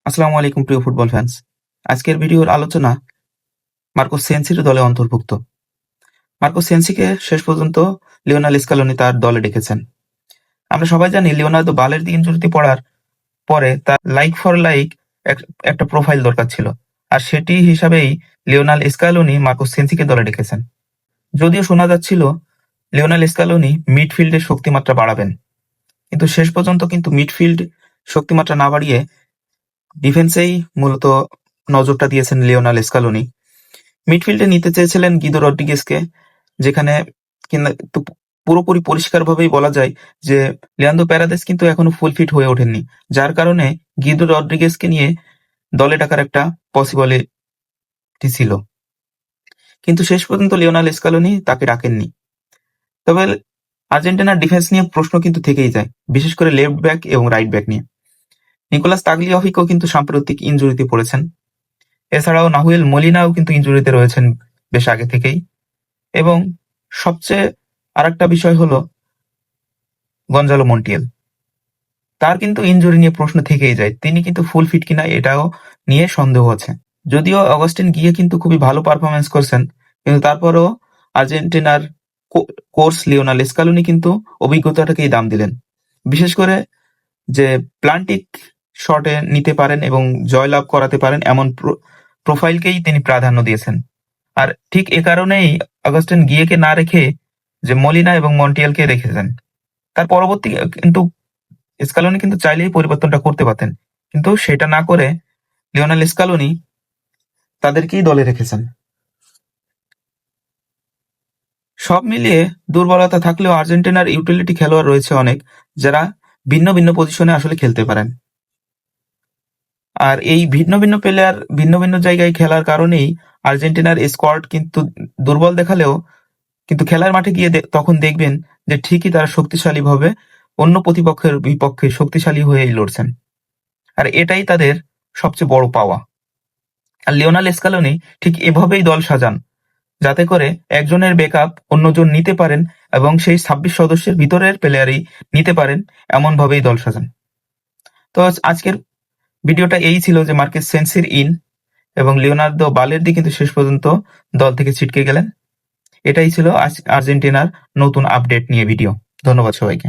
আসসালামু আলাইকুম প্রিয় ফুটবল ফ্যান্স। আজকের ভিডিওর আলোচনা মার্কো সেনসির দলে অন্তর্ভুক্ত। মার্কো সেনসিকে শেষ পর্যন্ত লিওনেল স্কালোনি তার দলে ডেকেছেন। আমরা সবাই জানি লিওনার্দো বালের ইনজুরিতে পড়ার পরে তার লাইক ফর লাইক একটা প্রোফাইল দরকার ছিল, আর সেটি হিসাবেই লিওনেল স্কালোনি মার্কো সেনসিকে দলে ডেকেছেন। যদিও শোনা যাচ্ছিল লিওনেল স্কালোনি মিডফিল্ডের শক্তিমাত্রা বাড়াবেন, কিন্তু শেষ পর্যন্ত কিন্তু মিডফিল্ড শক্তিমাত্রা না বাড়িয়ে ডিফেন্সেই মূলত নজরটা দিয়েছেন লিওনেল স্কালোনি। মিডফিল্ডে নিতে চেয়েছিলেন গিদো রদ্রিগেজকে, যেখানে কিন্তু পুরোপুরি পরিষ্কারভাবেই বলা যায় যে লিয়ান্দ্রো প্যারাদেস কিন্তু এখনো ফুল ফিট হয়ে ওঠেননি, যার কারণে গিদো রদ্রিগেজকে নিয়ে দলে ডাকার একটা পসিবিলিটি ছিল, কিন্তু শেষ পর্যন্ত লিওনেল স্কালোনি তাকে ডাকেননি। তবে আর্জেন্টিনার ডিফেন্স নিয়ে প্রশ্ন কিন্তু থেকেই যায়, বিশেষ করে লেফট ব্যাক এবং রাইট ব্যাক নিয়ে। নিকোলাস তাগলিয়াফিকো কিন্তু সাম্প্রতিক ইনজুরিতে পড়েছেন। এছাড়াও নাহুয়েল মলিনাও কিন্তু ইনজুরিতে রয়েছেন বেশ আগে থেকেই। এবং সবচেয়ে আরেকটা বিষয় হলো গঞ্জালো মন্টিয়েল, তার কিন্তু ইনজুরি নিয়ে প্রশ্ন থেকেই যায়, তিনি কিন্তু ফুল ফিট কিনা এটাও নিয়ে সন্দেহ আছে। যদিও অগাস্টিন গিয়ে কিন্তু খুবই ভালো পারফরমেন্স করছেন, কিন্তু তারপরও আর্জেন্টিনার কোচ লিওনেল স্কালোনি কিন্তু অভিজ্ঞতাটাকেই দাম দিলেন, বিশেষ করে যে প্লান্টিক শটে নিতে পারেন এবং জয়লাভ করাতে পারেন এমন প্রোফাইলকেই তিনি প্রাধান্য দিয়েছেন। আর ঠিক এ কারণেই অগাস্টিন গিয়েকে না রেখে যে মলিনা এবং মন্টিয়েলকে রেখেছেন। তার পরবর্তী কিন্তু স্কালোনি কিন্তু চাইলেই পরিবর্তনটা করতে পারতেন, কিন্তু সেটা না করে লিওনেল স্কালোনি তাদেরকেই দলে রেখেছেন। সব মিলিয়ে দুর্বলতা থাকলেও আর্জেন্টিনার ইউটিলিটি খেলোয়াড় রয়েছে অনেক, যারা ভিন্ন ভিন্ন পজিশনে আসলে খেলতে পারেন। আর এই ভিন্ন ভিন্ন প্লেয়ার ভিন্ন ভিন্ন জায়গায় খেলার কারণেই আর্জেন্টিনার স্কোয়াড কিন্তু দুর্বল দেখালেও কিন্তু খেলার মাঠে গিয়ে তখন দেখবেন যে ঠিকই তারা শক্তিশালীভাবে অন্য প্রতিপক্ষের বিপক্ষে শক্তিশালী হয়েই লড়ছেন। আর এটাই তাদের সবচেয়ে বড় পাওয়া। আর লিওনেল স্কালোনি ঠিক এভাবেই দল সাজান, যাতে করে একজনের ব্যাকআপ অন্যজন নিতে পারেন এবং সেই ২৬ সদস্যের ভিতরের প্লেয়ারই নিতে পারেন, এমনভাবেই দল সাজান। তো আজকের ভিডিওটা এই ছিল যে মার্কেস সেনসির এবং লিওনার্দো বালের্দি কিন্তু শেষ পর্যন্ত দল থেকে ছিটকে গেলেন। এটাই ছিল আর্জেন্টিনার নতুন আপডেট নিয়ে ভিডিও। ধন্যবাদ সবাইকে।